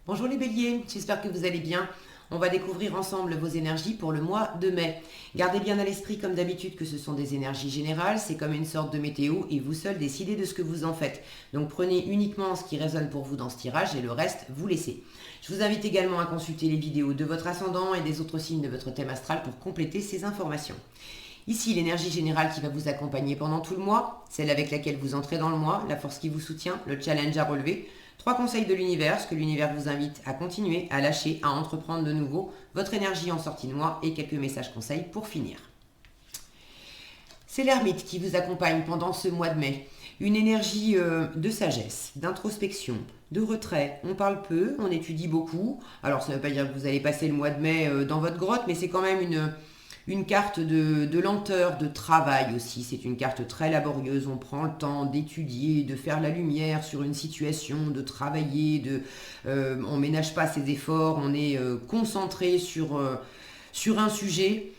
Bonjour les béliers, j'espère que vous allez bien. On va découvrir ensemble vos énergies pour le mois de mai. Gardez bien à l'esprit comme d'habitude que ce sont des énergies générales, c'est comme une sorte de météo et vous seuls décidez de ce que vous en faites. Donc prenez uniquement ce qui résonne pour vous dans ce tirage et le reste, vous laissez. Je vous invite également à consulter les vidéos de votre ascendant et des autres signes de votre thème astral pour compléter ces informations. Ici, l'énergie générale qui va vous accompagner pendant tout le mois, celle avec laquelle vous entrez dans le mois, la force qui vous soutient, le challenge à relever, 3 conseils de l'univers, ce que l'univers vous invite à continuer, à lâcher, à entreprendre de nouveau, votre énergie en sortie de mois et quelques messages conseils pour finir. C'est l'ermite qui vous accompagne pendant ce mois de mai. Une énergie de sagesse, d'introspection, de retrait. On parle peu, on étudie beaucoup. Alors ça ne veut pas dire que vous allez passer le mois de mai dans votre grotte, mais c'est quand même une carte de lenteur, de travail aussi. C'est une carte très laborieuse. On prend le temps d'étudier, de faire la lumière sur une situation, de travailler. On ne ménage pas ses efforts. On est concentré sur un sujet.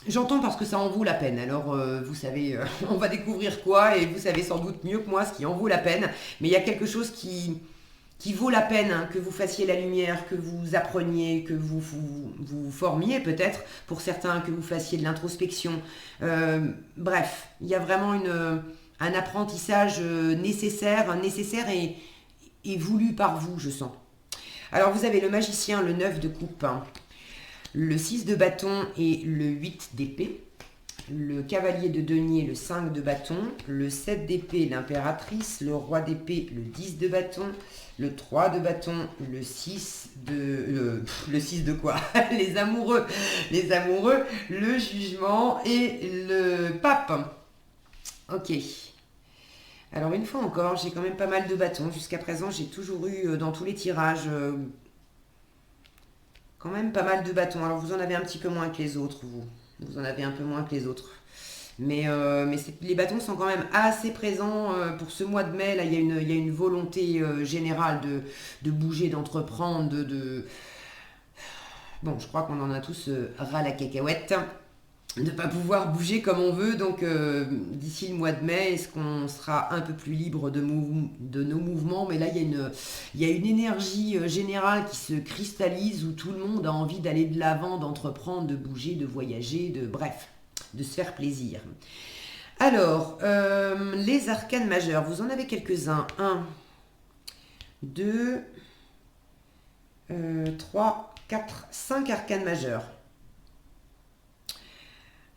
J'entends parce que ça en vaut la peine. Alors, vous savez, on va découvrir quoi et vous savez sans doute mieux que moi ce qui en vaut la peine. Mais il y a quelque chose qui vaut la peine hein, que vous fassiez la lumière, que vous appreniez, que vous formiez peut-être, pour certains, que vous fassiez de l'introspection. Bref, il y a vraiment un apprentissage nécessaire et voulu par vous, je sens. Alors, vous avez le magicien, le 9 de coupe, hein, le 6 de bâton et le 8 d'épée. Le cavalier de denier, le 5 de bâton, le 7 d'épée, l'impératrice, le roi d'épée, le 10 de bâton, le 3 de bâton, le 6 de... le 6 de quoi les amoureux, le jugement et le pape. Ok. Alors une fois encore, j'ai quand même pas mal de bâtons. Jusqu'à présent, j'ai toujours eu dans tous les tirages quand même pas mal de bâtons. Alors vous en avez un petit peu moins que les autres, vous. Vous en avez un peu moins que les autres. Mais les bâtons sont quand même assez présents pour ce mois de mai. Là, il y a une volonté générale de bouger, d'entreprendre, Bon, je crois qu'on en a tous ras la cacahuète. De ne pas pouvoir bouger comme on veut. Donc, d'ici le mois de mai, est-ce qu'on sera un peu plus libre de nos mouvements? Mais là, il y a une énergie générale qui se cristallise où tout le monde a envie d'aller de l'avant, d'entreprendre, de bouger, de voyager, bref, de se faire plaisir. Alors, les arcanes majeurs, vous en avez quelques-uns. 1, 2, 3, 4, 5 arcanes majeurs.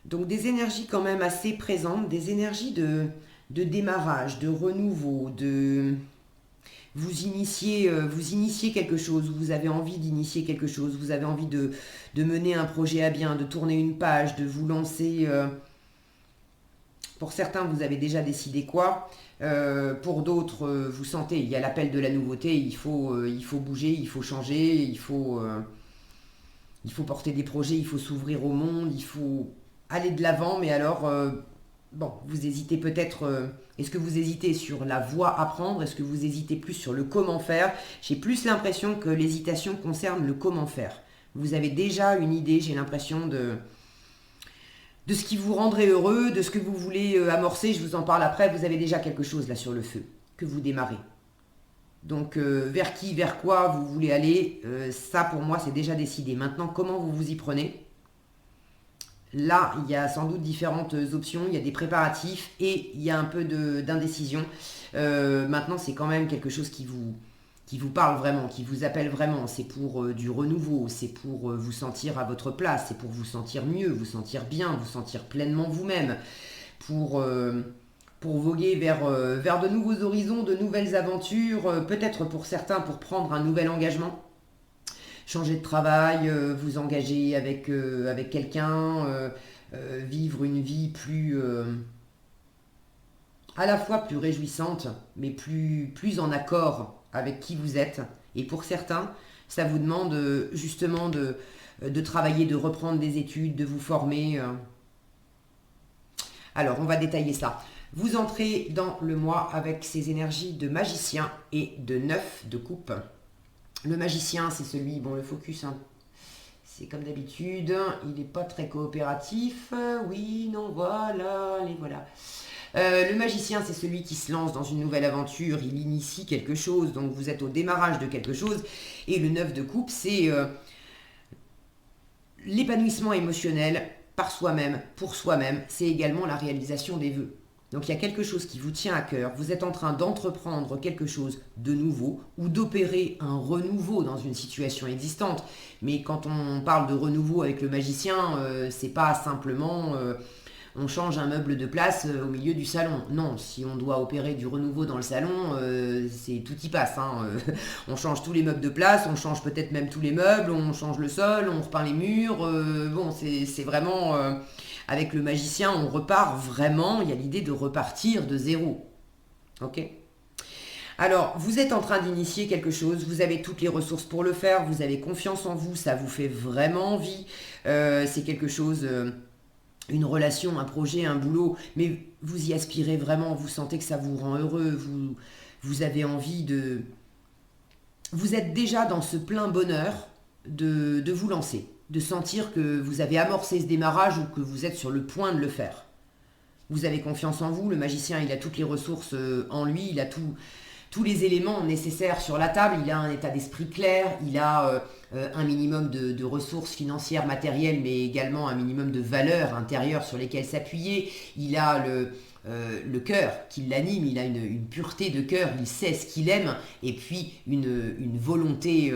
Donc des énergies quand même assez présentes, des énergies de démarrage, de renouveau, vous initiez quelque chose, vous avez envie d'initier quelque chose, vous avez envie de mener un projet à bien, de tourner une page, de vous lancer. Pour certains, vous avez déjà décidé quoi. Pour d'autres, vous sentez, il y a l'appel de la nouveauté, il faut bouger, il faut changer, il faut porter des projets, il faut s'ouvrir au monde, il faut aller de l'avant, mais alors, bon, vous hésitez peut-être, est-ce que vous hésitez sur la voie à prendre, est-ce que vous hésitez plus sur le comment faire? J'ai plus l'impression que l'hésitation concerne le comment faire. Vous avez déjà une idée, j'ai l'impression, de ce qui vous rendrait heureux, de ce que vous voulez amorcer, je vous en parle après, vous avez déjà quelque chose là sur le feu, que vous démarrez. Donc vers qui, vers quoi vous voulez aller, ça pour moi c'est déjà décidé. Maintenant, comment vous vous y prenez? Là, il y a sans doute différentes options, il y a des préparatifs et il y a un peu d'indécision. Maintenant, c'est quand même quelque chose qui vous parle vraiment, qui vous appelle vraiment. C'est pour du renouveau, c'est pour vous sentir à votre place, c'est pour vous sentir mieux, vous sentir bien, vous sentir pleinement vous-même, pour voguer vers de nouveaux horizons, de nouvelles aventures, peut-être pour certains pour prendre un nouvel engagement. Changer de travail, vous engager avec quelqu'un, vivre une vie plus à la fois plus réjouissante, mais plus en accord avec qui vous êtes. Et pour certains, ça vous demande justement de travailler, de reprendre des études, de vous former. Alors, on va détailler ça. Vous entrez dans le mois avec ces énergies de magicien et de 9 de coupe. Le magicien, c'est celui, bon le focus, hein, c'est comme d'habitude, il n'est pas très coopératif. Oui, non, voilà, les voilà. Le magicien, c'est celui qui se lance dans une nouvelle aventure, il initie quelque chose, donc vous êtes au démarrage de quelque chose. Et le 9 de coupe, c'est l'épanouissement émotionnel par soi-même, pour soi-même. C'est également la réalisation des vœux. Donc il y a quelque chose qui vous tient à cœur, vous êtes en train d'entreprendre quelque chose de nouveau ou d'opérer un renouveau dans une situation existante. Mais quand on parle de renouveau avec le magicien, c'est pas simplement on change un meuble de place au milieu du salon. Non, si on doit opérer du renouveau dans le salon, c'est tout y passe. On change tous les meubles de place, on change peut-être même tous les meubles, on change le sol, on repeint les murs. Bon, c'est vraiment... avec le magicien, on repart vraiment, il y a l'idée de repartir de zéro. Ok ? Alors, vous êtes en train d'initier quelque chose, vous avez toutes les ressources pour le faire, vous avez confiance en vous, ça vous fait vraiment envie. C'est quelque chose... une relation, un projet, un boulot, mais vous y aspirez vraiment, vous sentez que ça vous rend heureux, vous avez envie de... Vous êtes déjà dans ce plein bonheur de vous lancer, de sentir que vous avez amorcé ce démarrage ou que vous êtes sur le point de le faire. Vous avez confiance en vous, le magicien, il a toutes les ressources en lui, il a tous les éléments nécessaires sur la table, il a un état d'esprit clair, il a un minimum de ressources financières, matérielles, mais également un minimum de valeurs intérieures sur lesquelles s'appuyer, il a le cœur qui l'anime, il a une pureté de cœur, il sait ce qu'il aime, et puis une volonté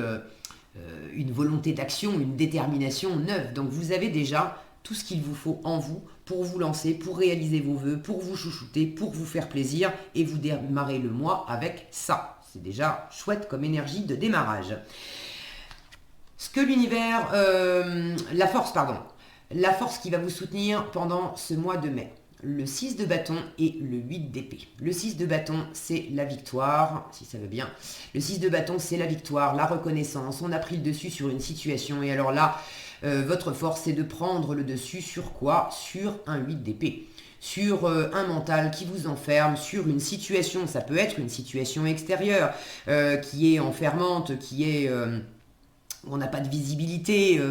d'action, une détermination neuve. Donc vous avez déjà tout ce qu'il vous faut en vous pour vous lancer, pour réaliser vos vœux, pour vous chouchouter, pour vous faire plaisir, et vous démarrez le mois avec ça. C'est déjà chouette comme énergie de démarrage. Ce que l'univers, la force qui va vous soutenir pendant ce mois de mai. Le 6 de bâton et le 8 d'épée. Le 6 de bâton, c'est la victoire, si ça veut bien. Le 6 de bâton, c'est la victoire, la reconnaissance. On a pris le dessus sur une situation. Et alors là, votre force, c'est de prendre le dessus sur quoi ? Sur un 8 d'épée. Sur un mental qui vous enferme, sur une situation, ça peut être une situation extérieure, qui est enfermante, qui est... on n'a pas de visibilité,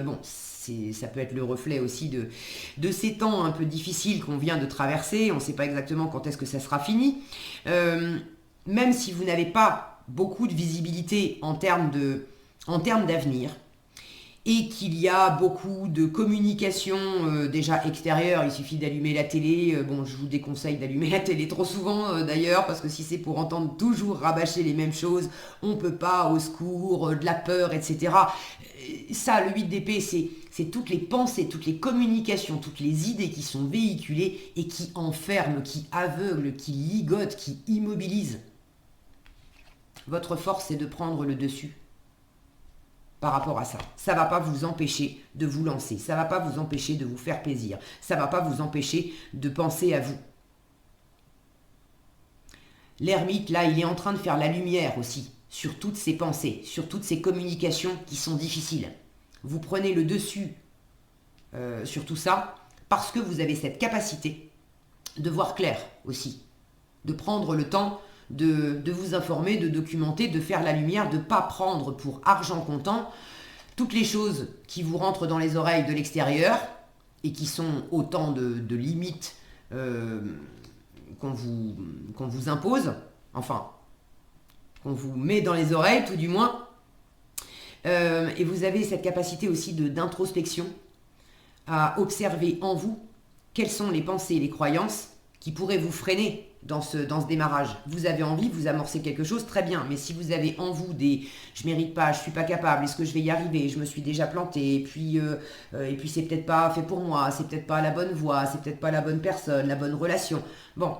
ça peut être le reflet aussi de ces temps un peu difficiles qu'on vient de traverser, on ne sait pas exactement quand est-ce que ça sera fini. Même si vous n'avez pas beaucoup de visibilité en termes d'avenir, et qu'il y a beaucoup de communication déjà extérieure, il suffit d'allumer la télé. Je vous déconseille d'allumer la télé trop souvent d'ailleurs, parce que si c'est pour entendre toujours rabâcher les mêmes choses, on peut pas, au secours, de la peur, etc. Ça, le 8 d'épée, c'est toutes les pensées, toutes les communications, toutes les idées qui sont véhiculées et qui enferment, qui aveuglent, qui ligotent, qui immobilisent. Votre force, c'est de prendre le dessus par rapport à ça. Ça ne va pas vous empêcher de vous lancer, ça ne va pas vous empêcher de vous faire plaisir, ça ne va pas vous empêcher de penser à vous. L'ermite, là, il est en train de faire la lumière aussi sur toutes ces pensées, sur toutes ces communications qui sont difficiles. Vous prenez le dessus sur tout ça parce que vous avez cette capacité de voir clair aussi, de prendre le temps de vous informer, de documenter, de faire la lumière, de ne pas prendre pour argent comptant toutes les choses qui vous rentrent dans les oreilles de l'extérieur et qui sont autant de limites qu'on vous impose, enfin, qu'on vous met dans les oreilles tout du moins. Et vous avez cette capacité aussi d'introspection, à observer en vous quelles sont les pensées et les croyances qui pourraient vous freiner dans ce démarrage. Vous avez envie, vous amorcez quelque chose, très bien, mais si vous avez en vous des « je mérite pas, je suis pas capable, est-ce que je vais y arriver, je me suis déjà planté, et puis c'est peut-être pas fait pour moi, c'est peut-être pas la bonne voie, c'est peut-être pas la bonne personne, la bonne relation ». Bon,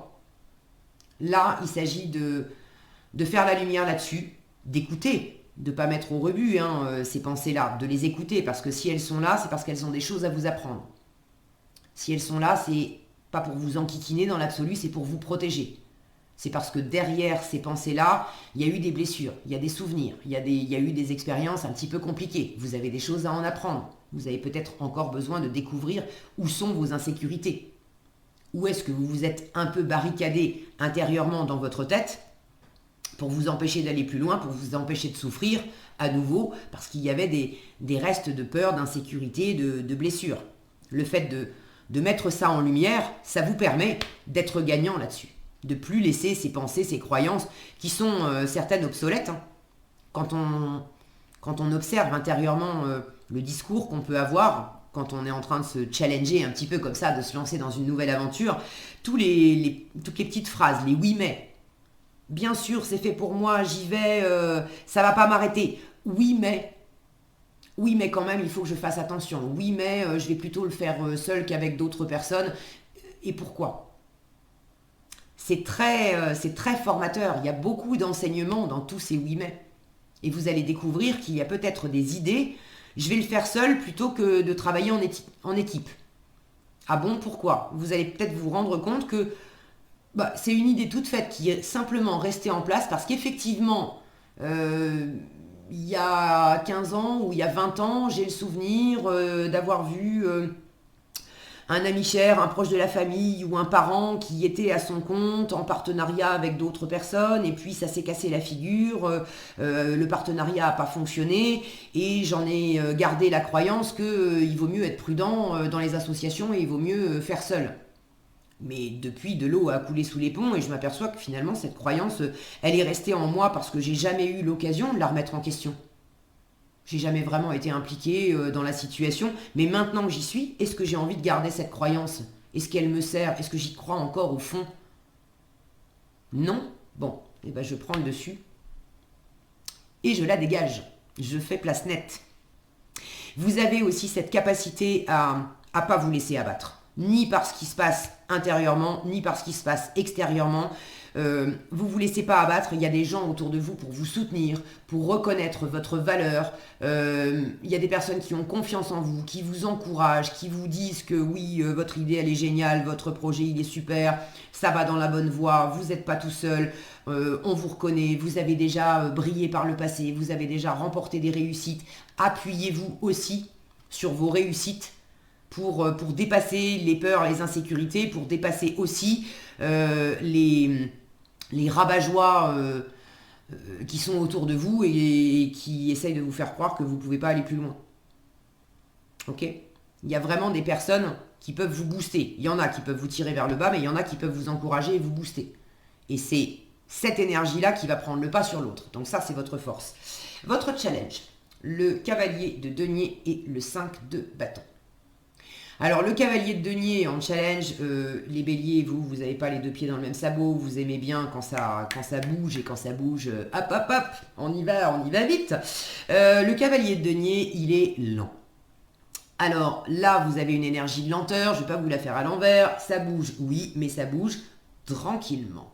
là, il s'agit de faire la lumière là-dessus, d'écouter, de ne pas mettre au rebut ces pensées-là, de les écouter, parce que si elles sont là, c'est parce qu'elles ont des choses à vous apprendre. Si elles sont là, c'est pas pour vous enquiquiner dans l'absolu, c'est pour vous protéger. C'est parce que derrière ces pensées-là, il y a eu des blessures, il y a des souvenirs, il y a eu des expériences un petit peu compliquées. Vous avez des choses à en apprendre. Vous avez peut-être encore besoin de découvrir où sont vos insécurités. Où est-ce que vous vous êtes un peu barricadé intérieurement dans votre tête pour vous empêcher d'aller plus loin, pour vous empêcher de souffrir à nouveau, parce qu'il y avait des restes de peur, d'insécurité, de blessures. Le fait de mettre ça en lumière, ça vous permet d'être gagnant là-dessus. De plus laisser ces pensées, ces croyances, qui sont certaines obsolètes. Hein. Quand on observe intérieurement le discours qu'on peut avoir, quand on est en train de se challenger un petit peu comme ça, de se lancer dans une nouvelle aventure, toutes les petites phrases, les oui mais, bien sûr c'est fait pour moi, j'y vais, ça va pas m'arrêter, oui mais quand même il faut que je fasse attention, oui mais je vais plutôt le faire seul qu'avec d'autres personnes, et pourquoi ? C'est très formateur, il y a beaucoup d'enseignements dans tous ces oui mais, et vous allez découvrir qu'il y a peut-être des idées. Je vais le faire seul plutôt que de travailler en équipe. Ah bon, pourquoi ? Vous allez peut-être vous rendre compte que c'est une idée toute faite qui est simplement restée en place parce qu'effectivement, il y a 15 ans ou il y a 20 ans, j'ai le souvenir d'avoir vu un ami cher, un proche de la famille ou un parent qui était à son compte en partenariat avec d'autres personnes et puis ça s'est cassé la figure, le partenariat n'a pas fonctionné et j'en ai gardé la croyance qu'il vaut mieux être prudent dans les associations et il vaut mieux faire seul. Mais depuis, de l'eau a coulé sous les ponts et je m'aperçois que finalement cette croyance, elle est restée en moi parce que j'ai jamais eu l'occasion de la remettre en question. J'ai jamais vraiment été impliquée dans la situation, mais maintenant que j'y suis, est-ce que j'ai envie de garder cette croyance ? Est-ce qu'elle me sert ? Est-ce que j'y crois encore au fond ? Non ? Bon, je prends le dessus et je la dégage. Je fais place nette. Vous avez aussi cette capacité à pas vous laisser abattre, ni par ce qui se passe intérieurement, ni par ce qui se passe extérieurement. Vous laissez pas abattre, il y a des gens autour de vous pour vous soutenir, pour reconnaître votre valeur. Il y a des personnes qui ont confiance en vous, qui vous encouragent, qui vous disent que oui, votre idée elle est géniale, votre projet il est super, ça va dans la bonne voie, vous n'êtes pas tout seul, on vous reconnaît, vous avez déjà brillé par le passé, vous avez déjà remporté des réussites. Appuyez-vous aussi sur vos réussites pour dépasser les peurs, les insécurités, pour dépasser aussi les rabat-joie qui sont autour de vous et qui essayent de vous faire croire que vous ne pouvez pas aller plus loin. Ok ? Il y a vraiment des personnes qui peuvent vous booster. Il y en a qui peuvent vous tirer vers le bas, mais il y en a qui peuvent vous encourager et vous booster. Et c'est cette énergie-là qui va prendre le pas sur l'autre. Donc ça, c'est votre force. Votre challenge, le cavalier de denier et le 5 de bâton. Alors le cavalier de denier en challenge, les béliers, vous n'avez pas les deux pieds dans le même sabot, vous aimez bien quand ça bouge et quand ça bouge, hop, on y va vite. Le cavalier de denier, il est lent. Alors là, vous avez une énergie de lenteur, je ne vais pas vous la faire à l'envers, ça bouge, oui, mais ça bouge tranquillement.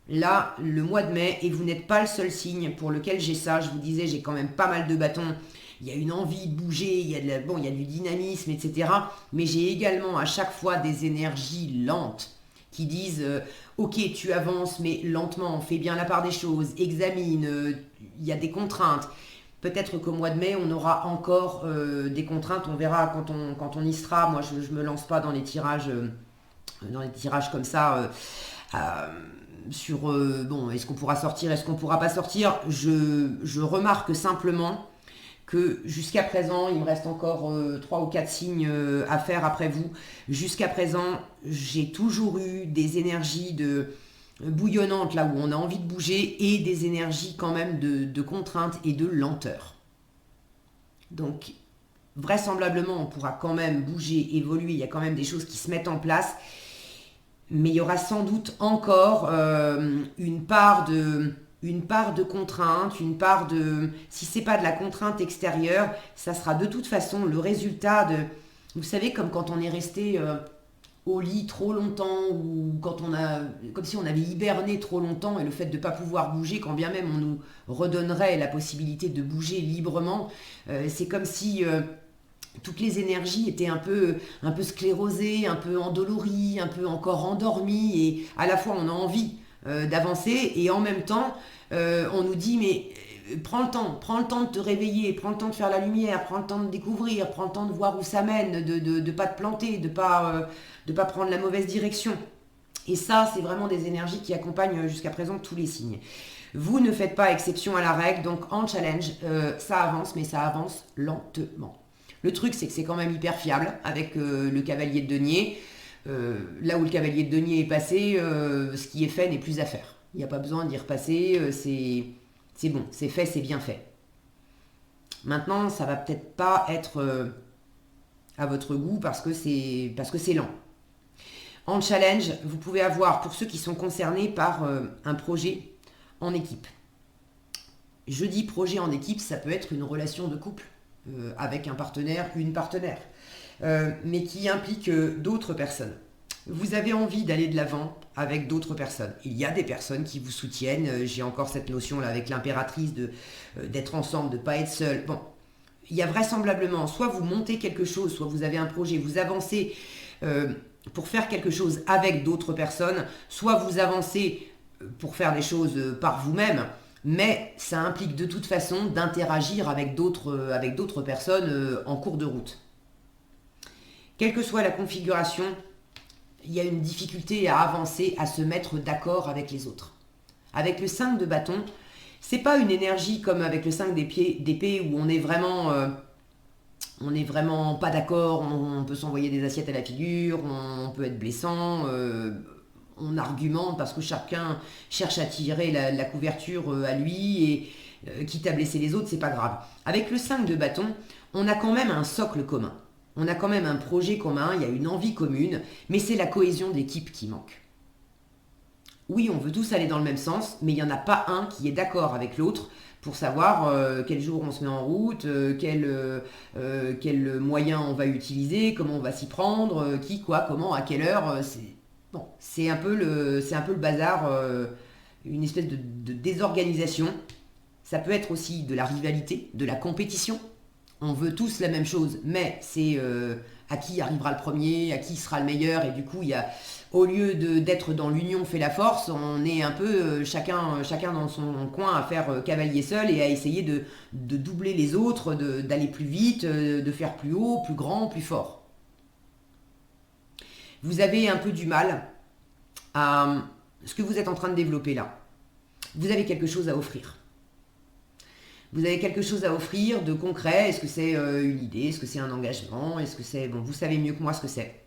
Là, le mois de mai, et vous n'êtes pas le seul signe pour lequel j'ai ça, je vous disais, j'ai quand même pas mal de bâtons. Il y a une envie de bouger, il y a du dynamisme, etc. Mais j'ai également à chaque fois des énergies lentes qui disent ok, tu avances, mais lentement, fais bien la part des choses, examine, il y a des contraintes. Peut-être qu'au mois de mai, on aura encore des contraintes, on verra quand on y sera. Moi, je ne me lance pas dans les tirages comme ça. Sur est-ce qu'on pourra sortir, est-ce qu'on ne pourra pas sortir. Je remarque simplement que jusqu'à présent, il me reste encore 3 ou 4 signes à faire après vous. Jusqu'à présent, j'ai toujours eu des énergies bouillonnantes là où on a envie de bouger et des énergies quand même de contrainte et de lenteur. Donc, vraisemblablement, on pourra quand même bouger, évoluer. Il y a quand même des choses qui se mettent en place. Mais il y aura sans doute encore une part de contrainte, si c'est pas de la contrainte extérieure, ça sera de toute façon le résultat vous savez, comme quand on est resté au lit trop longtemps ou comme si on avait hiberné trop longtemps et le fait de ne pas pouvoir bouger, quand bien même on nous redonnerait la possibilité de bouger librement, c'est comme si toutes les énergies étaient un peu sclérosées, un peu endolories, un peu encore endormies et à la fois on a envie d'avancer et en même temps on nous dit mais prends le temps de te réveiller, prends le temps de faire la lumière, prends le temps de découvrir, prends le temps de voir où ça mène, de pas te planter, de pas prendre la mauvaise direction. Et ça, c'est vraiment des énergies qui accompagnent jusqu'à présent tous les signes. Vous ne faites pas exception à la règle, donc en challenge, ça avance, mais ça avance lentement. Le truc, c'est que c'est quand même hyper fiable avec le cavalier de denier. Là où le cavalier de denier est passé, ce qui est fait n'est plus à faire. Il n'y a pas besoin d'y repasser, c'est bon, c'est fait, c'est bien fait. Maintenant, ça va peut-être pas être à votre goût parce que c'est lent. En challenge, vous pouvez avoir, pour ceux qui sont concernés par un projet en équipe. Je dis projet en équipe, ça peut être une relation de couple avec un partenaire, une partenaire, mais qui implique d'autres personnes. Vous avez envie d'aller de l'avant avec d'autres personnes. Il y a des personnes qui vous soutiennent. J'ai encore cette notion-là avec l'impératrice d'être ensemble, de ne pas être seul. Bon, il y a vraisemblablement, soit vous montez quelque chose, soit vous avez un projet, vous avancez pour faire quelque chose avec d'autres personnes, soit vous avancez pour faire des choses par vous-même, mais ça implique de toute façon d'interagir avec d'autres personnes en cours de route. Quelle que soit la configuration, il y a une difficulté à avancer, à se mettre d'accord avec les autres. Avec le 5 de bâton, c'est pas une énergie comme avec le 5 d'épée où on est vraiment pas d'accord, on peut s'envoyer des assiettes à la figure, on peut être blessant, on argumente parce que chacun cherche à tirer la couverture à lui et quitte à blesser les autres, c'est pas grave. Avec le 5 de bâton, on a quand même un socle commun. On a quand même un projet commun, il y a une envie commune, mais c'est la cohésion d'équipe qui manque. Oui, on veut tous aller dans le même sens, mais il n'y en a pas un qui est d'accord avec l'autre pour savoir quel jour on se met en route, quel moyen on va utiliser, comment on va s'y prendre, qui, quoi, comment, à quelle heure. C'est un peu le bazar, une espèce de désorganisation. Ça peut être aussi de la rivalité, de la compétition. On veut tous la même chose, mais c'est à qui arrivera le premier, à qui sera le meilleur, et du coup, au lieu d'être dans l'union fait la force, on est un peu chacun dans son coin à faire cavalier seul et à essayer de doubler les autres, d'aller plus vite, de faire plus haut, plus grand, plus fort. Vous avez un peu du mal à ce que vous êtes en train de développer là. Vous avez quelque chose à offrir. Vous avez quelque chose à offrir de concret. Est-ce que c'est une idée? Est-ce que c'est un engagement? Est-ce que c'est... Bon, vous savez mieux que moi ce que c'est.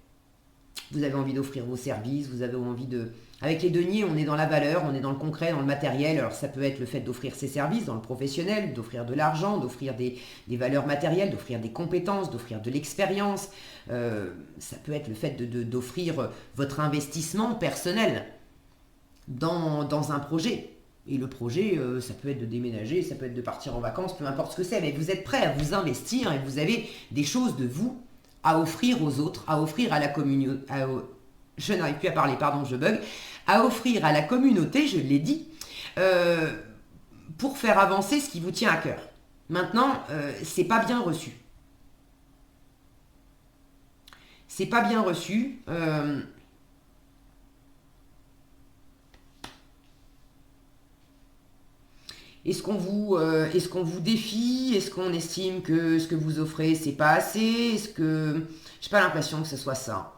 Vous avez envie d'offrir vos services, vous avez envie de... Avec les deniers, on est dans la valeur, on est dans le concret, dans le matériel. Alors ça peut être le fait d'offrir ses services dans le professionnel, d'offrir de l'argent, d'offrir des valeurs matérielles, d'offrir des compétences, d'offrir de l'expérience. Ça peut être le fait d'offrir votre investissement personnel dans un projet. Et le projet, ça peut être de déménager, ça peut être de partir en vacances, peu importe ce que c'est, mais vous êtes prêt à vous investir et vous avez des choses de vous à offrir aux autres, à offrir à la communauté, je n'arrive plus à parler, pardon, je bug, à offrir à la communauté, je l'ai dit, pour faire avancer ce qui vous tient à cœur. Maintenant, c'est pas bien reçu. C'est pas bien reçu. Est-ce qu'on vous défie? Est-ce qu'on estime que ce que vous offrez, c'est pas assez? Est-ce que... J'ai pas l'impression que ce soit ça.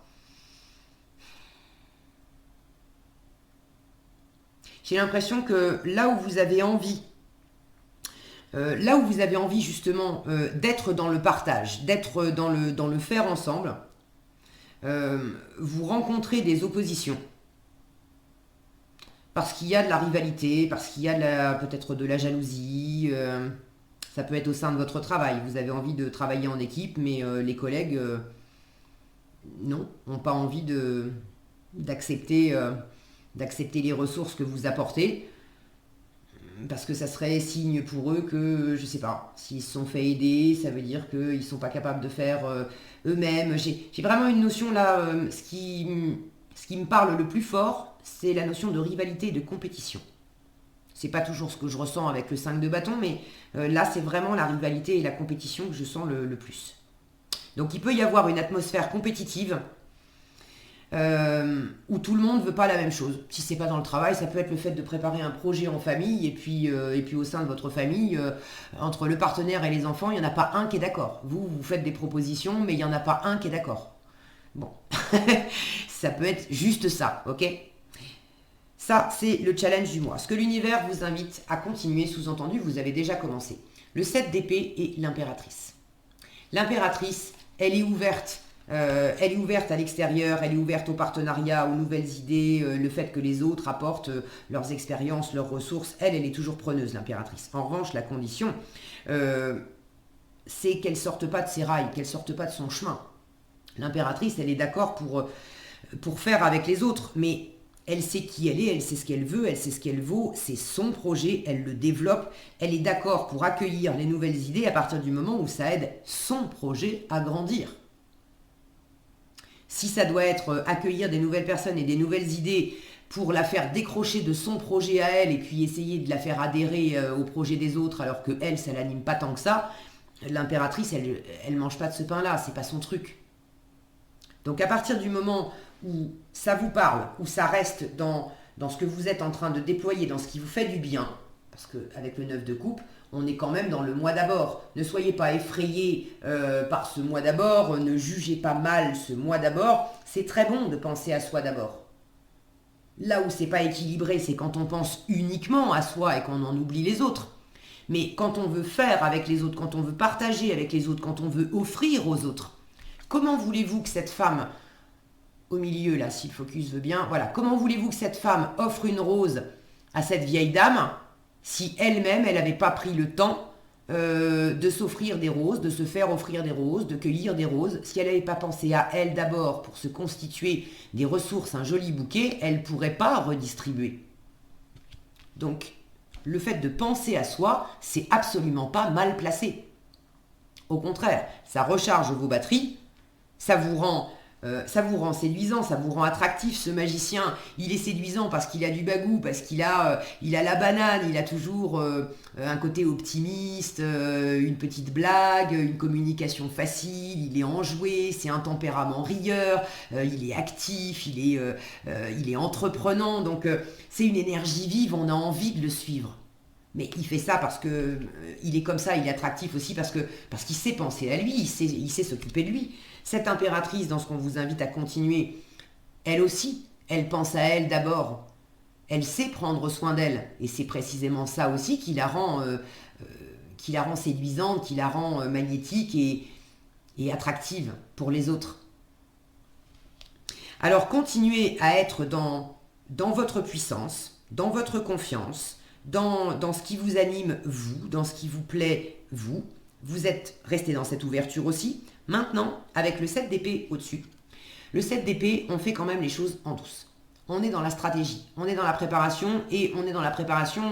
J'ai l'impression que là où vous avez envie, justement d'être dans le partage, d'être dans le faire ensemble, vous rencontrez des oppositions. Parce qu'il y a de la rivalité, parce qu'il y a peut-être de la jalousie, ça peut être au sein de votre travail. Vous avez envie de travailler en équipe, mais les collègues, non, n'ont pas envie d'accepter les ressources que vous apportez, parce que ça serait signe pour eux que, je sais pas, s'ils se sont fait aider, ça veut dire qu'ils ne sont pas capables de faire eux-mêmes. J'ai vraiment une notion là, ce qui me parle le plus fort, c'est la notion de rivalité et de compétition. C'est pas toujours ce que je ressens avec le 5 de bâton, mais là c'est vraiment la rivalité et la compétition que je sens le plus. Donc il peut y avoir une atmosphère compétitive où tout le monde veut pas la même chose. Si c'est pas dans le travail, ça peut être le fait de préparer un projet en famille et puis au sein de votre famille, entre le partenaire et les enfants, il n'y en a pas un qui est d'accord. Vous faites des propositions, mais il n'y en a pas un qui est d'accord. Bon, ça peut être juste ça, ok? Ça, c'est le challenge du mois. Ce que l'univers vous invite à continuer, sous-entendu, vous avez déjà commencé. Le 7 d'épée et l'impératrice. L'impératrice, elle est ouverte. Elle est ouverte à l'extérieur, elle est ouverte au partenariat, aux nouvelles idées, le fait que les autres apportent leurs expériences, leurs ressources. Elle est toujours preneuse, l'impératrice. En revanche, la condition, c'est qu'elle ne sorte pas de ses rails, qu'elle ne sorte pas de son chemin. L'impératrice, elle est d'accord pour faire avec les autres, mais elle sait qui elle est, elle sait ce qu'elle veut, elle sait ce qu'elle vaut, c'est son projet, elle le développe, elle est d'accord pour accueillir les nouvelles idées à partir du moment où ça aide son projet à grandir. Si ça doit être accueillir des nouvelles personnes et des nouvelles idées pour la faire décrocher de son projet à elle et puis essayer de la faire adhérer au projet des autres alors que elle, ça l'anime pas tant que ça, l'impératrice, elle mange pas de ce pain-là, c'est pas son truc. Donc à partir du moment où ça vous parle, où ça reste dans ce que vous êtes en train de déployer, dans ce qui vous fait du bien, parce qu'avec le 9 de coupe, on est quand même dans le mois d'abord. Ne soyez pas effrayés par ce mois d'abord, ne jugez pas mal ce mois d'abord. C'est très bon de penser à soi d'abord. Là où c'est pas équilibré, c'est quand on pense uniquement à soi et qu'on en oublie les autres. Mais quand on veut faire avec les autres, quand on veut partager avec les autres, quand on veut offrir aux autres, comment voulez-vous que cette femme, au milieu là, si le focus veut bien, voilà, comment voulez-vous que cette femme offre une rose à cette vieille dame si elle-même, elle n'avait pas pris le temps de s'offrir des roses, de se faire offrir des roses, de cueillir des roses, si elle n'avait pas pensé à elle d'abord pour se constituer des ressources, un joli bouquet, elle ne pourrait pas redistribuer. Donc, le fait de penser à soi, c'est absolument pas mal placé. Au contraire, ça recharge vos batteries, ça vous rend séduisant, ça vous rend attractif. Ce magicien, il est séduisant parce qu'il a du bagou, parce qu'il a la banane, il a toujours un côté optimiste, une petite blague, une communication facile, il est enjoué, c'est un tempérament rieur, il est actif, il est entreprenant, donc c'est une énergie vive, on a envie de le suivre. Mais il fait ça parce que il est comme ça, il est attractif aussi parce qu'il sait penser à lui, il sait s'occuper de lui. Cette impératrice, dans ce qu'on vous invite à continuer, elle aussi, elle pense à elle d'abord. Elle sait prendre soin d'elle. Et c'est précisément ça aussi qui la rend séduisante, qui la rend magnétique et attractive pour les autres. Alors continuez à être dans votre puissance, dans votre confiance, dans ce qui vous anime vous, dans ce qui vous plaît vous. Vous êtes resté dans cette ouverture aussi. Maintenant, avec le 7 d'épée au-dessus, le 7 d'épée, on fait quand même les choses en douce. On est dans la stratégie, on est dans la préparation et on est dans la préparation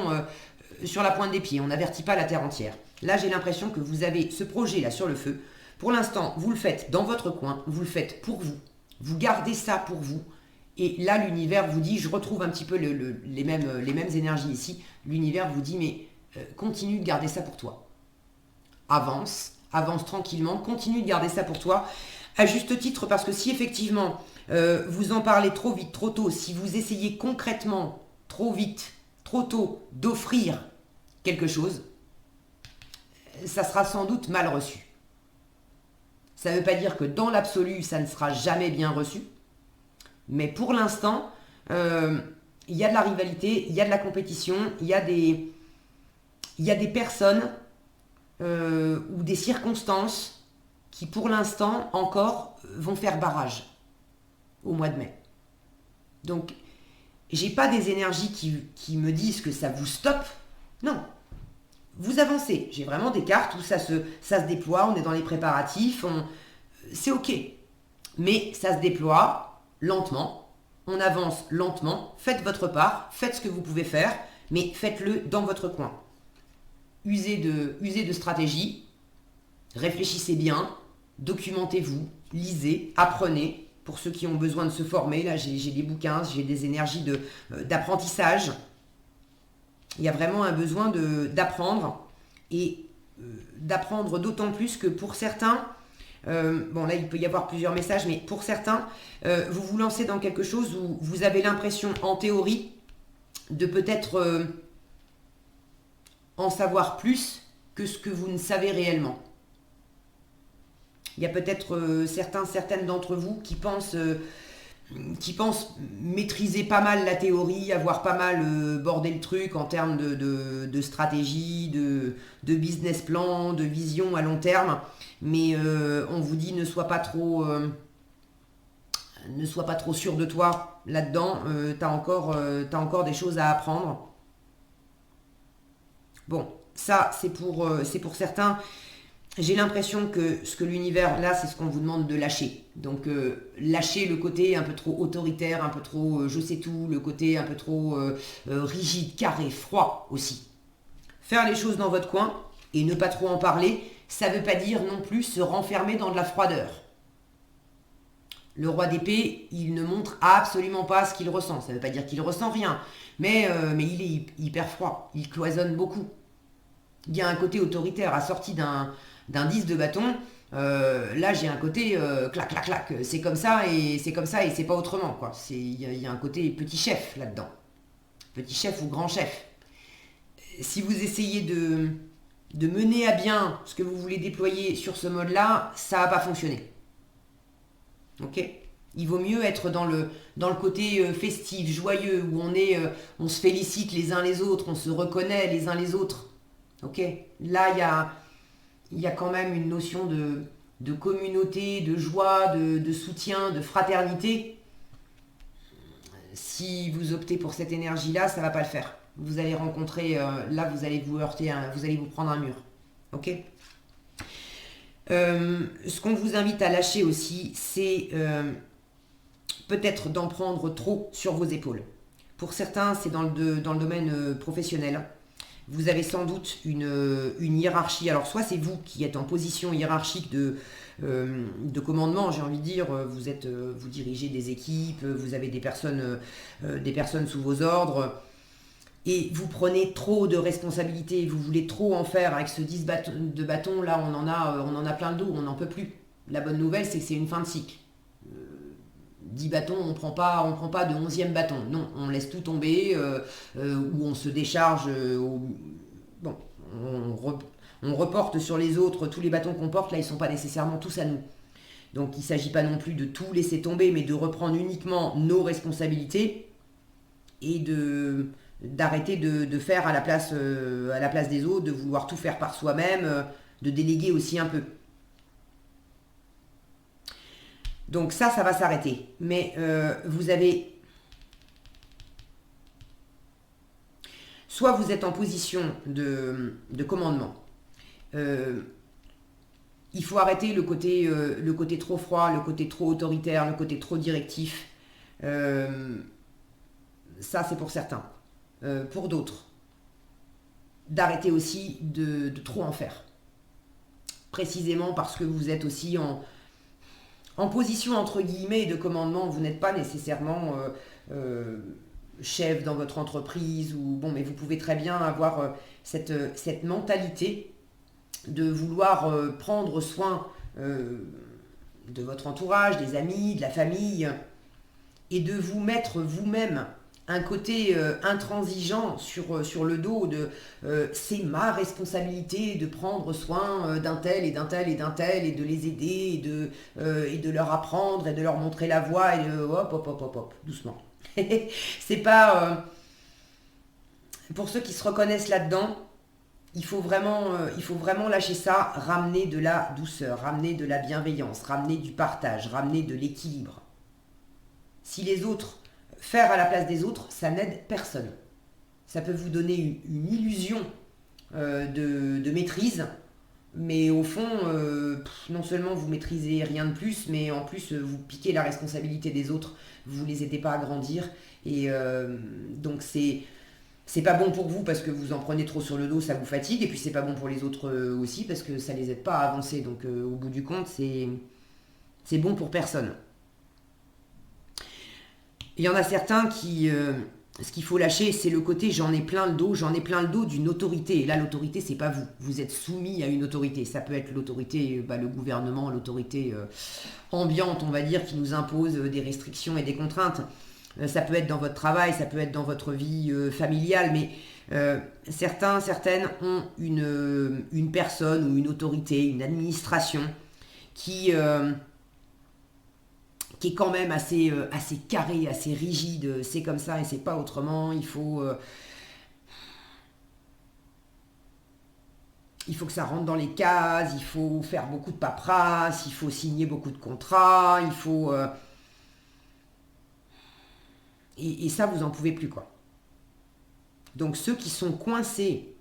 sur la pointe des pieds. On n'avertit pas la terre entière. Là, j'ai l'impression que vous avez ce projet-là sur le feu. Pour l'instant, vous le faites dans votre coin, vous le faites pour vous. Vous gardez ça pour vous. Et là, l'univers vous dit, je retrouve un petit peu les mêmes énergies ici. L'univers vous dit, mais continue de garder ça pour toi. Avance tranquillement, continue de garder ça pour toi, à juste titre, parce que si effectivement vous en parlez trop vite, trop tôt, si vous essayez concrètement, trop vite, trop tôt, d'offrir quelque chose, ça sera sans doute mal reçu. Ça ne veut pas dire que dans l'absolu, ça ne sera jamais bien reçu, mais pour l'instant, il y a de la rivalité, il y a de la compétition, il y a des personnes ou des circonstances qui pour l'instant encore vont faire barrage au mois de mai. Donc j'ai pas des énergies qui me disent que ça vous stoppe. Non, vous avancez. J'ai vraiment des cartes où ça se déploie, on est dans les préparatifs, c'est ok. Mais ça se déploie lentement, on avance lentement, faites votre part, faites ce que vous pouvez faire, mais faites-le dans votre coin. Usez de stratégie, réfléchissez bien, documentez-vous, lisez, apprenez. Pour ceux qui ont besoin de se former, là j'ai des bouquins, j'ai des énergies d'apprentissage. Il y a vraiment un besoin d'apprendre et d'apprendre d'autant plus que pour certains, bon là il peut y avoir plusieurs messages, mais pour certains, vous vous lancez dans quelque chose où vous avez l'impression en théorie de peut-être en savoir plus que ce que vous ne savez réellement. Il y a peut-être certaines d'entre vous qui pensent qui pensent maîtriser pas mal la théorie, avoir pas mal bordé le truc en termes de stratégie, de business plan, de vision à long terme. Mais on vous dit ne sois pas trop sûr de toi là-dedans. T'as encore des choses à apprendre. Bon, ça c'est pour certains. J'ai l'impression que ce que l'univers, là, c'est ce qu'on vous demande de lâcher. Donc, lâcher le côté un peu trop autoritaire, un peu trop je sais tout, le côté un peu trop rigide, carré, froid aussi. Faire les choses dans votre coin et ne pas trop en parler, ça ne veut pas dire non plus se renfermer dans de la froideur. Le roi d'épée, il ne montre absolument pas ce qu'il ressent. Ça ne veut pas dire qu'il ressent rien, mais il est hyper froid, il cloisonne beaucoup. Il y a un côté autoritaire assorti d'un 10 de bâton. Là, j'ai un côté clac, clac, clac. C'est comme ça et c'est pas autrement, quoi. Il y a un côté petit chef là-dedans. Petit chef ou grand chef. Si vous essayez de mener à bien ce que vous voulez déployer sur ce mode-là, ça va pas fonctionner. Ok ? Il vaut mieux être dans le côté festif, joyeux, où on se félicite les uns les autres, on se reconnaît les uns les autres. Ok ? Là, il y a quand même une notion de communauté, de joie, de soutien, de fraternité. Si vous optez pour cette énergie-là, ça ne va pas le faire. Vous allez rencontrer, là vous allez vous heurter, vous allez vous prendre un mur. Ok ? Ce qu'on vous invite à lâcher aussi, c'est peut-être d'en prendre trop sur vos épaules. Pour certains, c'est dans le domaine professionnel. Vous avez sans doute une hiérarchie. Alors soit c'est vous qui êtes en position hiérarchique de commandement, j'ai envie de dire, vous dirigez des équipes, vous avez des personnes sous vos ordres, et vous prenez trop de responsabilités, vous voulez trop en faire avec ce 10 de bâton, là on en a plein le dos, on n'en peut plus. La bonne nouvelle, c'est que c'est une fin de cycle. 10 bâtons, on prend pas de 11e bâton. Non, on laisse tout tomber, ou on se décharge. Bon, on reporte sur les autres tous les bâtons qu'on porte, là, ils ne sont pas nécessairement tous à nous. Donc, il ne s'agit pas non plus de tout laisser tomber, mais de reprendre uniquement nos responsabilités et d'arrêter de faire à la place des autres, de vouloir tout faire par soi-même, de déléguer aussi un peu. Donc ça va s'arrêter. Mais vous avez... Soit vous êtes en position de commandement. Il faut arrêter le côté trop froid, le côté trop autoritaire, le côté trop directif. Ça, c'est pour certains. Pour d'autres, d'arrêter aussi de trop en faire. Précisément parce que vous êtes aussi en position entre guillemets de commandement, vous n'êtes pas nécessairement chef dans votre entreprise, mais vous pouvez très bien avoir cette mentalité de vouloir prendre soin de votre entourage, des amis, de la famille, et de vous mettre vous-même un côté intransigeant sur le dos de c'est ma responsabilité de prendre soin d'un tel et d'un tel et d'un tel et de les aider et de leur apprendre et de leur montrer la voie et hop, doucement. C'est pas... pour ceux qui se reconnaissent là-dedans, il faut vraiment lâcher ça, ramener de la douceur, ramener de la bienveillance, ramener du partage, ramener de l'équilibre. Si les autres... Faire à la place des autres, ça n'aide personne. Ça peut vous donner une illusion de maîtrise, mais au fond, non seulement vous maîtrisez rien de plus, mais en plus vous piquez la responsabilité des autres, vous les aidez pas à grandir, et donc c'est pas bon pour vous parce que vous en prenez trop sur le dos, ça vous fatigue, et puis c'est pas bon pour les autres aussi parce que ça les aide pas à avancer. Donc au bout du compte, c'est bon pour personne. Il y en a certains qui, ce qu'il faut lâcher, c'est le côté j'en ai plein le dos d'une autorité. Et là, l'autorité, c'est pas vous. Vous êtes soumis à une autorité. Ça peut être l'autorité, le gouvernement, l'autorité ambiante, on va dire, qui nous impose des restrictions et des contraintes. Ça peut être dans votre travail, ça peut être dans votre vie familiale, mais certaines ont une personne ou une autorité, une administration qui qui est quand même assez, assez carré, assez rigide. C'est comme ça et c'est pas autrement. Il faut que ça rentre dans les cases, il faut faire beaucoup de paperasse, il faut signer beaucoup de contrats, il faut... Et ça, vous en pouvez plus, quoi. Donc ceux qui sont coincés,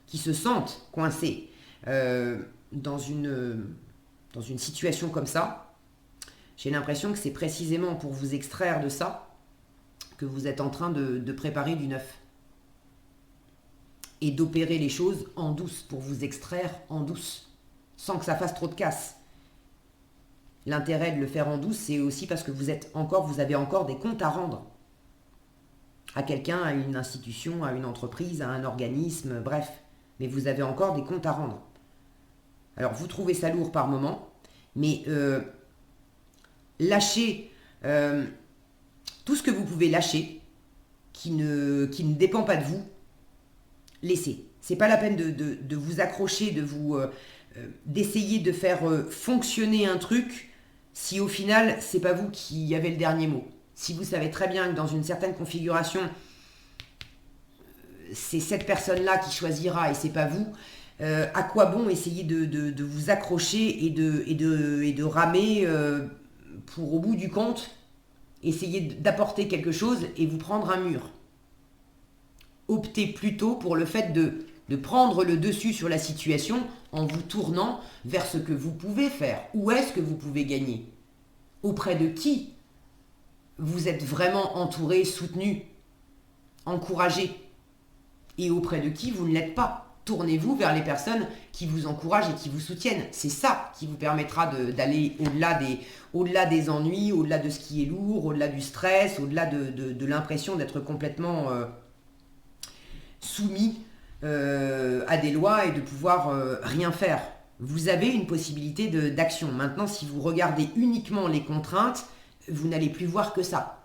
qui se sentent coincés dans une situation comme ça, j'ai l'impression que c'est précisément pour vous extraire de ça que vous êtes en train de préparer du neuf. Et d'opérer les choses en douce, pour vous extraire en douce, sans que ça fasse trop de casse. L'intérêt de le faire en douce, c'est aussi parce que vous avez encore des comptes à rendre. À quelqu'un, à une institution, à une entreprise, à un organisme, bref. Mais vous avez encore des comptes à rendre. Alors vous trouvez ça lourd par moment, mais lâchez tout ce que vous pouvez lâcher, qui ne dépend pas de vous, laissez. C'est pas la peine de vous accrocher, d'essayer de faire fonctionner un truc si au final c'est pas vous qui avez le dernier mot. Si vous savez très bien que dans une certaine configuration c'est cette personne-là qui choisira et c'est pas vous, à quoi bon essayer de vous accrocher et de ramer pour au bout du compte essayer d'apporter quelque chose et vous prendre un mur. Optez plutôt pour le fait de prendre le dessus sur la situation en vous tournant vers ce que vous pouvez faire. Où est-ce que vous pouvez gagner? Auprès de qui vous êtes vraiment entouré, soutenu, encouragé? Et auprès de qui vous ne l'êtes pas? Tournez-vous vers les personnes qui vous encouragent et qui vous soutiennent. C'est ça qui vous permettra d'aller au-delà des ennuis, au-delà de ce qui est lourd, au-delà du stress, au-delà de l'impression d'être complètement... soumis à des lois et de pouvoir rien faire. Vous avez une possibilité d'action. Maintenant, si vous regardez uniquement les contraintes, vous n'allez plus voir que ça.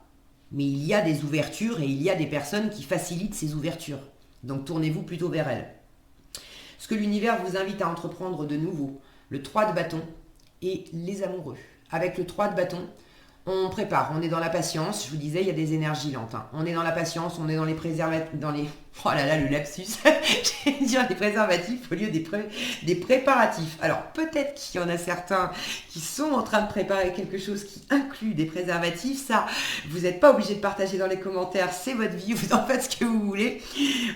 Mais il y a des ouvertures et il y a des personnes qui facilitent ces ouvertures. Donc tournez-vous plutôt vers elles. Ce que l'univers vous invite à entreprendre de nouveau, le 3 de bâton et les amoureux. Avec le 3 de bâton, on prépare, on est dans la patience. Je vous disais, il y a des énergies lentes. Hein. On est dans la patience, on est dans les préservatifs, oh là là, le lapsus. J'allais dire des préservatifs au lieu des préparatifs. Alors, peut-être qu'il y en a certains qui sont en train de préparer quelque chose qui inclut des préservatifs. Ça, vous n'êtes pas obligé de partager dans les commentaires. C'est votre vie, vous en faites ce que vous voulez.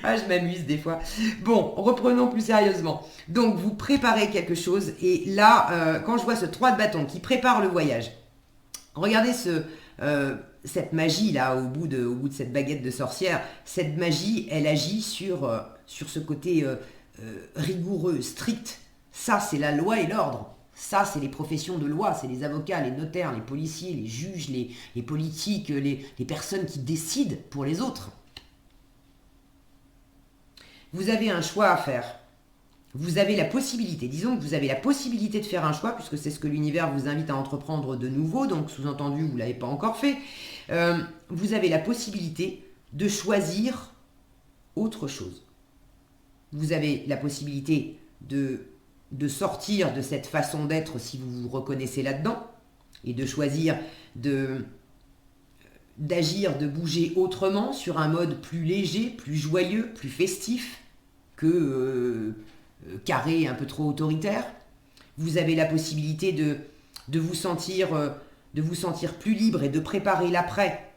Ah, je m'amuse des fois. Bon, reprenons plus sérieusement. Donc, vous préparez quelque chose. Et là, quand je vois ce 3 de bâton qui prépare le voyage, regardez cette magie là au bout de cette baguette de sorcière. Cette magie, elle agit sur ce côté rigoureux, strict. Ça, c'est la loi et l'ordre. Ça, c'est les professions de loi. C'est les avocats, les notaires, les policiers, les juges, les politiques, les personnes qui décident pour les autres. Vous avez un choix à faire. Vous avez la possibilité, disons que vous avez la possibilité de faire un choix, puisque c'est ce que l'univers vous invite à entreprendre de nouveau, donc sous-entendu, vous ne l'avez pas encore fait. Vous avez la possibilité de choisir autre chose. Vous avez la possibilité de sortir de cette façon d'être si vous vous reconnaissez là-dedans, et de choisir d'agir, de bouger autrement, sur un mode plus léger, plus joyeux, plus festif que... carré, un peu trop autoritaire. Vous avez la possibilité de vous sentir plus libre et de préparer l'après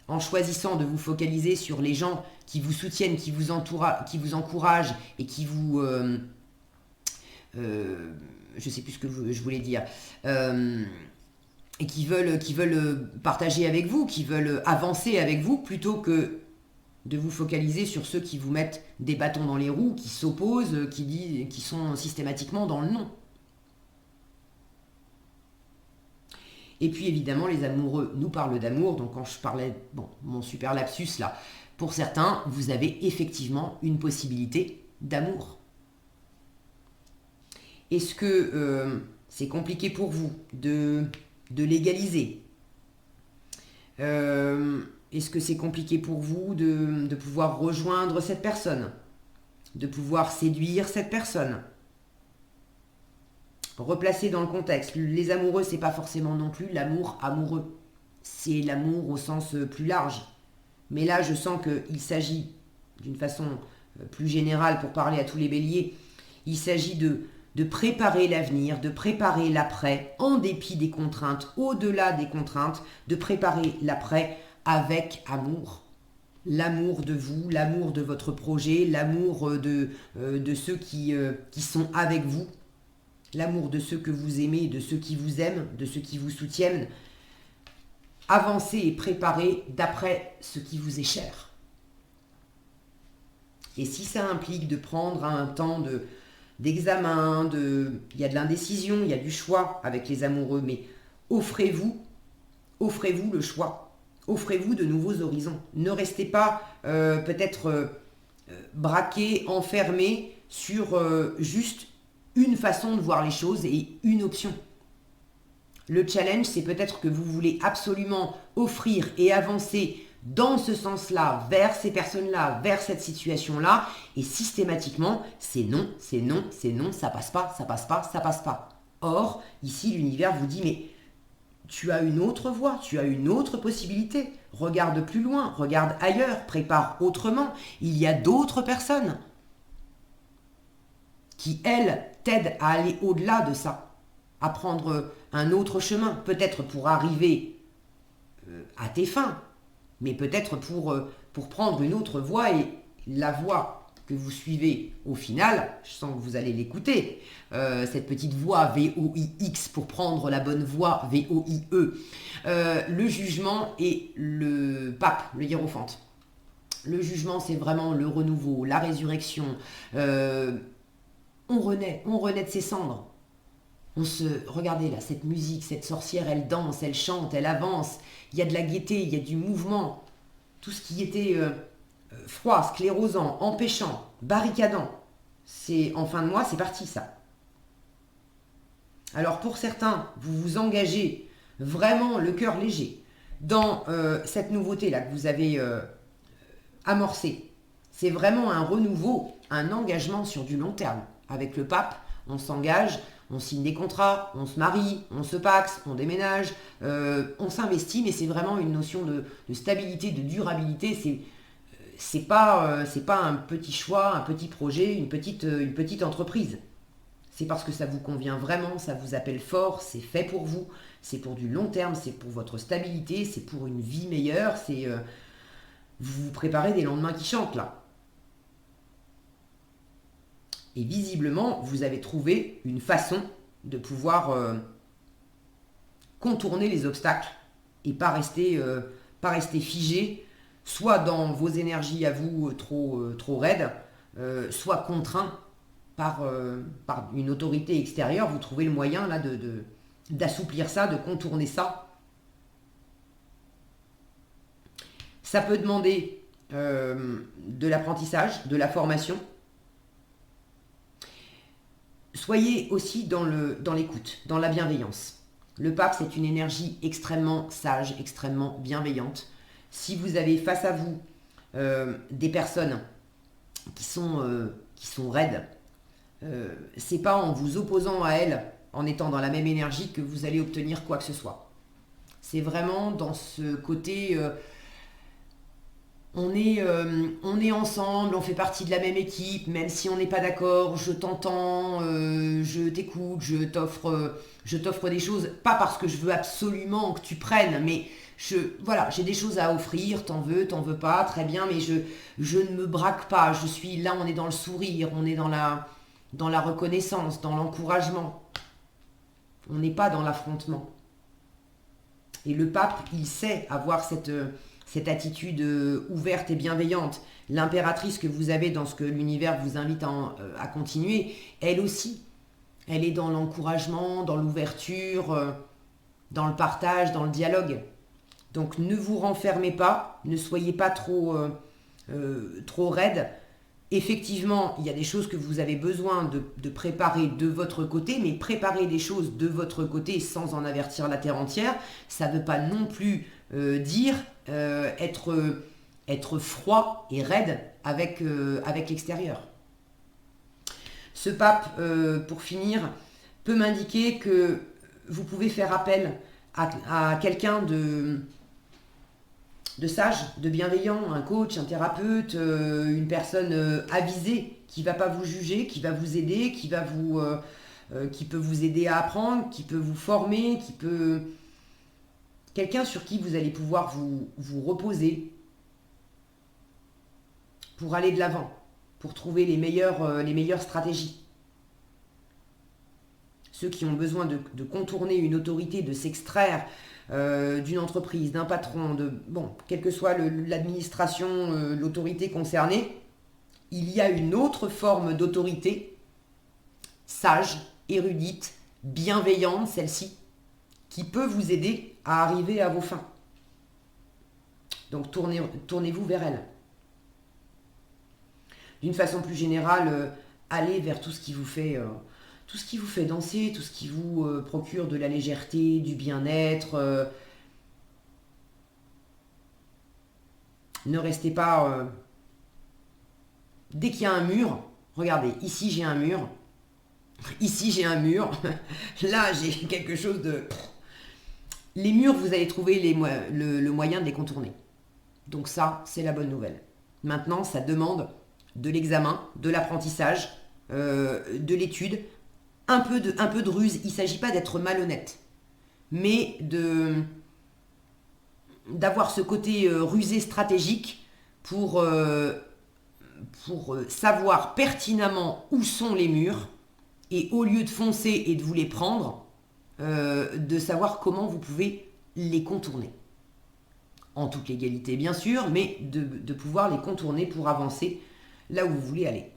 en choisissant de vous focaliser sur les gens qui vous soutiennent, qui vous encouragent et qui vous... je ne sais plus ce que je voulais dire. Et qui veulent partager avec vous, qui veulent avancer avec vous, plutôt que de vous focaliser sur ceux qui vous mettent des bâtons dans les roues, qui s'opposent, qui sont systématiquement dans le non. Et puis évidemment, les amoureux nous parlent d'amour. Donc quand je parlais, mon super lapsus là, pour certains, vous avez effectivement une possibilité d'amour. Est-ce que c'est compliqué pour vous de légaliser Est-ce que c'est compliqué pour vous de pouvoir rejoindre cette personne, de pouvoir séduire cette personne? replacer dans le contexte. Les amoureux, c'est pas forcément non plus l'amour amoureux. C'est l'amour au sens plus large. Mais là, je sens qu'il s'agit, d'une façon plus générale pour parler à tous les béliers, il s'agit de préparer l'avenir, de préparer l'après, en dépit des contraintes, au-delà des contraintes, de préparer l'après avec amour. L'amour de vous, l'amour de votre projet, l'amour de ceux qui sont avec vous, l'amour de ceux que vous aimez, de ceux qui vous aiment, de ceux qui vous soutiennent. Avancez et préparez d'après ce qui vous est cher. Et si ça implique de prendre un temps d'examen, il y a de l'indécision, il y a du choix avec les amoureux, mais offrez-vous le choix. Offrez-vous de nouveaux horizons. Ne restez pas peut-être braqué, enfermé sur juste une façon de voir les choses et une option. Le challenge, c'est peut-être que vous voulez absolument offrir et avancer dans ce sens-là, vers ces personnes-là, vers cette situation-là, et systématiquement, c'est non, c'est non, c'est non, ça passe pas, ça passe pas, ça passe pas. Or, ici, l'univers vous dit, mais tu as une autre voie, tu as une autre possibilité. Regarde plus loin, regarde ailleurs, prépare autrement. Il y a d'autres personnes qui, elles, t'aident à aller au-delà de ça, à prendre un autre chemin, peut-être pour arriver à tes fins, mais peut-être pour prendre une autre voie, et la voie que vous suivez au final, je sens que vous allez l'écouter, cette petite voie VOIX pour prendre la bonne voie VOIE, le jugement et le pape, le hiérophante. Le jugement, c'est vraiment le renouveau, la résurrection. On renaît de ses cendres. Regardez là, cette musique, cette sorcière, elle danse, elle chante, elle avance. Il y a de la gaieté, il y a du mouvement. Tout ce qui était froid, sclérosant, empêchant, barricadant, c'est en fin de mois, c'est parti ça. Alors pour certains, vous vous engagez vraiment le cœur léger dans cette nouveauté là que vous avez amorcée. C'est vraiment un renouveau, un engagement sur du long terme. Avec le pape, on s'engage, on signe des contrats, on se marie, on se paxe, on déménage, on s'investit, mais c'est vraiment une notion de stabilité, de durabilité. C'est pas un petit choix, un petit projet, une petite entreprise. C'est parce que ça vous convient vraiment, ça vous appelle fort, c'est fait pour vous, c'est pour du long terme, c'est pour votre stabilité, c'est pour une vie meilleure, vous vous préparez des lendemains qui chantent là. Et visiblement, vous avez trouvé une façon de pouvoir contourner les obstacles et pas rester figé, soit dans vos énergies à vous trop raides, soit contraint par une autorité extérieure. Vous trouvez le moyen là d'assouplir ça, de contourner ça. Ça peut demander de l'apprentissage, de la formation. Soyez aussi dans l'écoute, dans la bienveillance. Le pape, c'est une énergie extrêmement sage, extrêmement bienveillante. Si vous avez face à vous des personnes qui sont raides, c'est pas en vous opposant à elles, en étant dans la même énergie, que vous allez obtenir quoi que ce soit. C'est vraiment dans ce côté... on est ensemble, on fait partie de la même équipe, même si on n'est pas d'accord, je t'entends, je t'écoute, je t'offre des choses, pas parce que je veux absolument que tu prennes, mais j'ai des choses à offrir, t'en veux pas, très bien, mais je ne me braque pas, je suis là, on est dans le sourire, on est dans la reconnaissance, dans l'encouragement. On n'est pas dans l'affrontement. Et le pape, il sait avoir cette attitude ouverte et bienveillante. L'impératrice que vous avez dans ce que l'univers vous invite à continuer, elle aussi, elle est dans l'encouragement, dans l'ouverture, dans le partage, dans le dialogue. Donc ne vous renfermez pas, ne soyez pas trop raide. Effectivement, il y a des choses que vous avez besoin de préparer de votre côté, mais préparer des choses de votre côté sans en avertir la terre entière, ça ne veut pas non plus dire être froid et raide avec l'extérieur. Ce pape, pour finir, peut m'indiquer que vous pouvez faire appel à quelqu'un de sage, de bienveillant, un coach, un thérapeute, une personne avisée qui ne va pas vous juger, qui va vous aider, qui peut vous aider à apprendre, qui peut vous former, quelqu'un sur qui vous allez pouvoir vous reposer pour aller de l'avant, pour trouver les meilleures stratégies. Ceux qui ont besoin de contourner une autorité, de s'extraire d'une entreprise, d'un patron, quelle que soit l'administration, l'autorité concernée, il y a une autre forme d'autorité, sage, érudite, bienveillante, celle-ci, qui peut vous aider à arriver à vos fins. Donc tournez-vous vers elle. D'une façon plus générale, allez vers tout ce qui vous fait danser, tout ce qui vous procure de la légèreté, du bien-être. Ne restez pas... dès qu'il y a un mur, regardez, ici j'ai un mur, ici j'ai un mur, là j'ai quelque chose de... Les murs, vous allez trouver le moyen de les contourner. Donc ça, c'est la bonne nouvelle. Maintenant, ça demande de l'examen, de l'apprentissage, de l'étude, un peu de ruse. Il ne s'agit pas d'être malhonnête, mais d'avoir ce côté rusé stratégique pour savoir pertinemment où sont les murs et au lieu de foncer et de vous les prendre, de savoir comment vous pouvez les contourner. En toute légalité bien sûr, mais de pouvoir les contourner pour avancer là où vous voulez aller.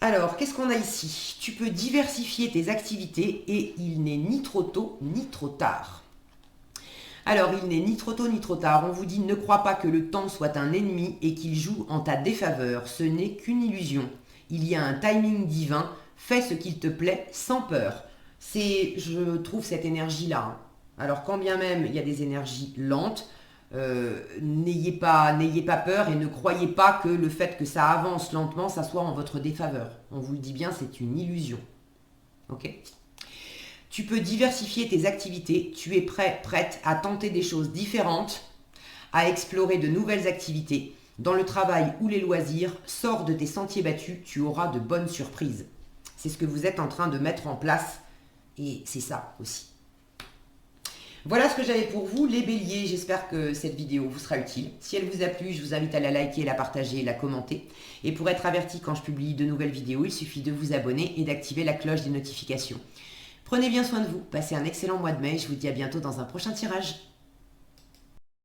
Alors, qu'est-ce qu'on a ici? Tu peux diversifier tes activités et il n'est ni trop tôt ni trop tard. Alors, il n'est ni trop tôt ni trop tard. On vous dit ne crois pas que le temps soit un ennemi et qu'il joue en ta défaveur. Ce n'est qu'une illusion. Il y a un timing divin. Fais ce qu'il te plaît sans peur. Je trouve cette énergie-là. Alors, quand bien même il y a des énergies lentes, n'ayez pas peur et ne croyez pas que le fait que ça avance lentement, ça soit en votre défaveur. On vous le dit bien, c'est une illusion. Ok ? Tu peux diversifier tes activités, tu es prête à tenter des choses différentes, à explorer de nouvelles activités. Dans le travail ou les loisirs, sors de tes sentiers battus, tu auras de bonnes surprises. C'est ce que vous êtes en train de mettre en place et c'est ça aussi. Voilà ce que j'avais pour vous, les béliers. J'espère que cette vidéo vous sera utile. Si elle vous a plu, je vous invite à la liker, la partager et la commenter. Et pour être averti quand je publie de nouvelles vidéos, il suffit de vous abonner et d'activer la cloche des notifications. Prenez bien soin de vous, passez un excellent mois de mai. Je vous dis à bientôt dans un prochain tirage.